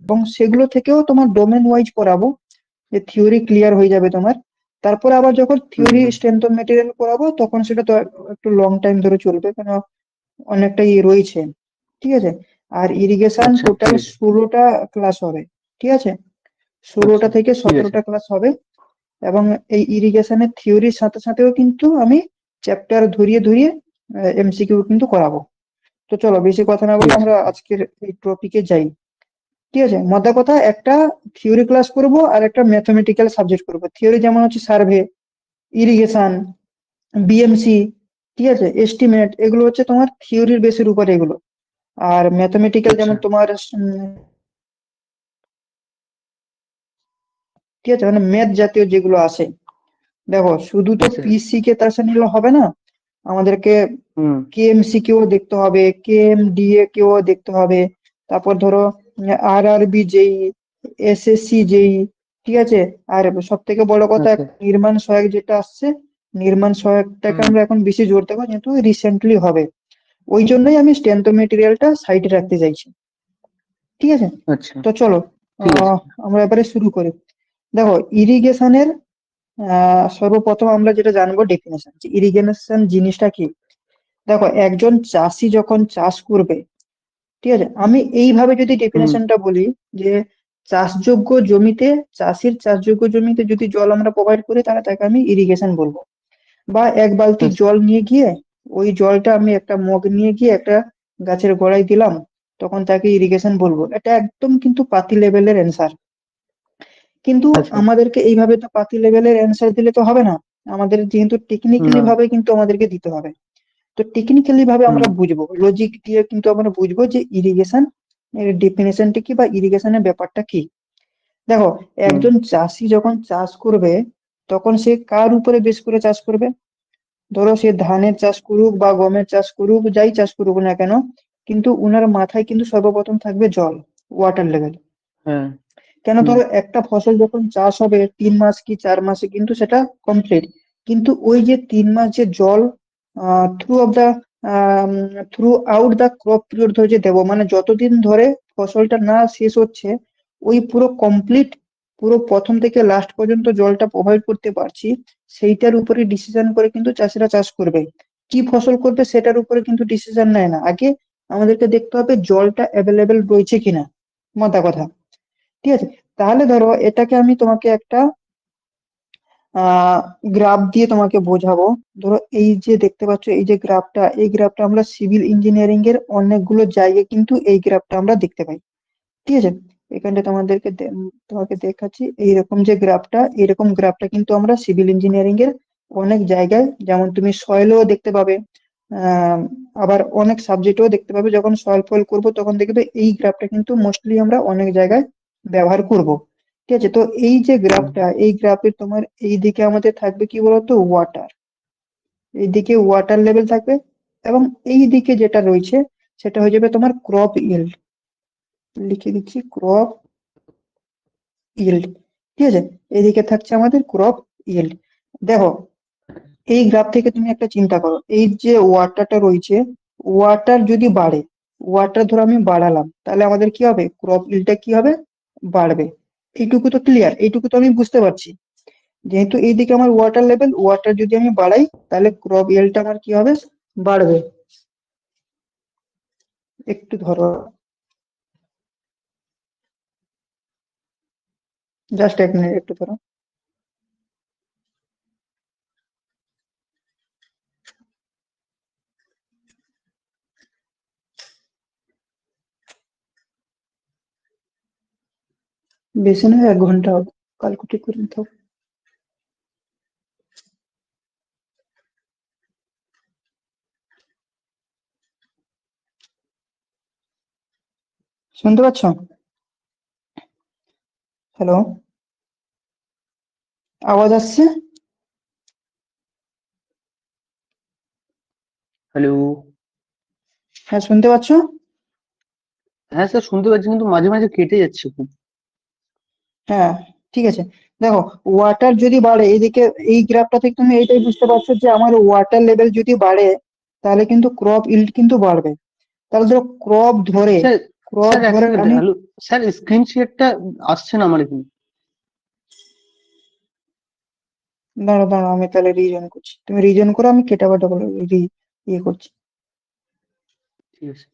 এবং সেগুলো থেকেও তোমার ডোমেন ওয়াইজ করাবো, যে থিওরি ক্লিয়ার হয়ে যাবে তোমার। তারপরে আবার যখন theory hmm. Strength of material করাবো, তখন সেটা তো একটু লং টাইম ধরে চলবে, কারণ অনেকটাই রয়েছে। ঠিক আছে। আর ইরিগেশন আচ্ছা, টোটাল ঠিক আছে। 16টা ক্লাস হবে। ঠিক আছে, আচ্ছা, 16টা থেকে ঠিক আছে। 17টা ক্লাস হবে। এবং এই ইরিগেশনের থিওরির সাথে সাথেও কিন্তু আমি চ্যাপ্টার ধরিয়ে ধরিয়ে এমসিকিউ কিন্তু করাবো। তো চলো বেশি কথা না ঠিক বলে আছে। আমরা আজকের এই টপিকে যাই। ঠিক আছে, মোদ্দা কথা একটা থিওরি ক্লাস করব আর একটা ম্যাথমেটিক্যাল সাবজেক্ট করব। থিওরি যেমন হচ্ছে সার্ভে, ইরিগেশন, বিএমসি, ঠিক আছে, এস্টিমেট, এগুলো হচ্ছে তোমার থিওরির বেসের উপর এগুলো। আর ম্যাথমেটিক্যাল আচ্ছা। যেমন তোমার ঠিক আছে, মানে ম্যাথ জাতীয় যেগুলো আছে। দেখো শুধু তো আচ্ছা। পিসি কে তার সাথে নিলে হবে না, আমাদেরকে হুম। কেএমসি কেও দেখতে হবে, কেএমডিএ কেও দেখতে হবে। তারপর ধরো আরআরবি যেই, এসএসসি যেই, ঠিক আছে। আর সব থেকে বড় কথা আচ্ছা। নির্মাণ সহায়ক যেটা আসছে, নির্মাণ সহায়কটাকে হুম। আমরা এখন বেশি জোর দেবো, যেহেতু রিসেন্টলি হবে। ওই জন্যই আমি স্ট্রেংথ মেটেরিয়ালটা সাইডে রাখতে চাইছি। ঠিক আছে। আচ্ছা, তো চলো ঠিক আছে। আমরা এবারে শুরু করি। দেখো ইরিগেশনের সর্বপ্রথম আমরা যেটা জানবো ডেফিনেশন, যে ইরিগেশন জিনিসটা কি। দেখো একজন চাষি যখন চাষ করবে, ঠিক আছে, আমি এইভাবে যদি হুম। ডেফিনেশনটা বলি, যে চাষযোগ্য জমিতে, চাষির চাষযোগ্য জমিতে যদি জল আমরা প্রোভাইড করি, তাহলে তাকে আমি ইরিগেশন বলবো। বা এক বালতি আচ্ছা। জল নিয়ে গিয়ে, ওই জলটা আমি একটা মগ নিয়ে গিয়ে একটা গাছের গোড়ায় দিলাম, তখন তাকে ইরিগেশন বলবো। এটা একদম কিন্তু পাতি লেভেলের অ্যান্সার। কিন্তু আচ্ছা। আমাদেরকে এইভাবে তো পাতি লেভেলের অ্যান্সার দিলে তো হবে না, আমাদের যেহেতু টেকনিক্যালি না। ভাবে কিন্তু আমাদেরকে দিতে হবে। তো টেকনিক্যালি ভাবে হুম। আমরা বুঝবো, লজিক দিয়ে কিন্তু আমরা বুঝবো যে ইরিগেশন এর ডেফিনেশনটা কি বা ইরিগেশনের ব্যাপারটা কি। দেখো হুম। একজন চাষি যখন চাষ করবে, তখন সে কার উপরে বেশ করে চাষ করবে। ধরো সে ধানের চাষ করুক বা গমের চাষ করুক, যাই চাষ করুক না কেন, কিন্তু উনার মাথায় কিন্তু সর্বপ্রথম থাকবে জল, ওয়াটার লেভেল। হ্যাঁ। কেন, হুম। ধরো একটা ফসল যখন চাষ হবে 3 মাস কি 4 মাসে কিন্তু সেটা কমপ্লিট। কিন্তু ওই যে 3 মাস যে জল through of the throughout the crop period ধরে যে দেবো, মানে যতদিন ধরে ফসলটা না শেষ হচ্ছে, ওই পুরো কমপ্লিট, পুরো প্রথম থেকে লাস্ট পর্যন্ত জলটা প্রোভাইড করতে পারছি, সেইটার উপরে ডিসিশন করে কিন্তু চাষিরা চাষ করবে। কি ফসল করবে সেটার উপরে কিন্তু ডিসিশন নেয় না, আগে আমাদেরকে দেখতে হবে জলটা অ্যাভেলেবেল রয়েছে কিনা, মোদ্দা কথা। ঠিক আছে। তাহলে ধরো এটাকে আমি তোমাকে একটা গ্রাফ দিয়ে তোমাকে বোঝাবো। ধরো এই যে দেখতে পাচ্ছ, এই যে গ্রাফটা, এই গ্রাফটা আমরা সিভিল ইঞ্জিনিয়ারিং এর অনেকগুলো জায়গায় কিন্তু এই গ্রাফটা আমরা দেখতে পাই। ঠিক আছে। এখানটা তোমাকে দেখাচ্ছি এইরকম যে গ্রাফটা, এরকম গ্রাফটা কিন্তু আমরা সিভিল ইঞ্জিনিয়ারিং এর অনেক জায়গায়, যেমন তুমি সয়েলও দেখতে পাবে, আহ আবার অনেক সাবজেক্টেও দেখতে পাবে। যখন সয়েল ফয়েল করবো তখন দেখবে এই গ্রাফটা কিন্তু মোস্টলি আমরা অনেক জায়গায় ব্যবহার করব। ঠিক আছে। তো এই যে হুম। গ্রাফটা, এই গ্রাফের তোমার এই দিকে আমাদের থাকবে কি বলতো, ওয়াটার, এইদিকে ওয়াটার লেভেল থাকবে। এবং এই দিকে যেটা রয়েছে সেটা হয়ে যাবে তোমার ক্রপ ইল্ড। লিখে দিচ্ছি ক্রপ ইল্ড। ঠিক আছে। এদিকে থাকছে আমাদের ক্রপ ইল্ড। দেখো এই গ্রাফ থেকে তুমি একটা চিন্তা করো, এই যে ওয়াটারটা রয়েছে, ওয়াটার যদি বাড়ে, ওয়াটার ধরো আমি বাড়ালাম, তাহলে আমাদের কি হবে, ক্রপ ইল্ডটা কি হবে, বাড়বে। এইটুকু তো ক্লিয়ার, এইটুকু তো আমি বুঝতে পারছি। যেহেতু এইদিকে আমার ওয়াটার লেভেল, ওয়াটার যদি আমি বাড়াই, তাহলে ক্রপ ইল্ডটা আমার কি হবে, বাড়বে। একটু ধরো, জাস্ট 1 মিনিট একটু ধরো। বেশি নয়, 1 ঘন্টা হবে, ক্যালকুলেট করে নিতে হবে। শুনতে পাচ্ছ? হ্যালো, আওয়াজ আসছে? হ্যালো। হ্যাঁ, শুনতে পাচ্ছ? হ্যাঁ স্যার, শুনতে পাচ্ছি, কিন্তু মাঝে মাঝে কেটে যাচ্ছে খুব। হ্যাঁ, ঠিক আছে। দেখো ওয়াটার যদি বাড়ে, এইদিকে এই গ্রাফটা থেকে তুমি এইটাই বুঝতে পারছো যে আমার ওয়াটার লেভেল যদি বাড়ে, তাহলে কিন্তু ক্রপ ইল্ড কিন্তু বাড়বে। তাহলে ধরো ক্রপ ধরে, স্যার। ক্রপ স্যার এক ধরে সেকেন্ড, আমি হ্যালো স্যার, স্ক্রিন শেয়ারটা আসছে না আমার এখানে। দাঁড়াও দাঁড়াও, আমি তাহলে রিজন করছি, তুমি রিজন করো, আমি কেটে আবার ডবল ইয়ে করছি। ঠিক আছে।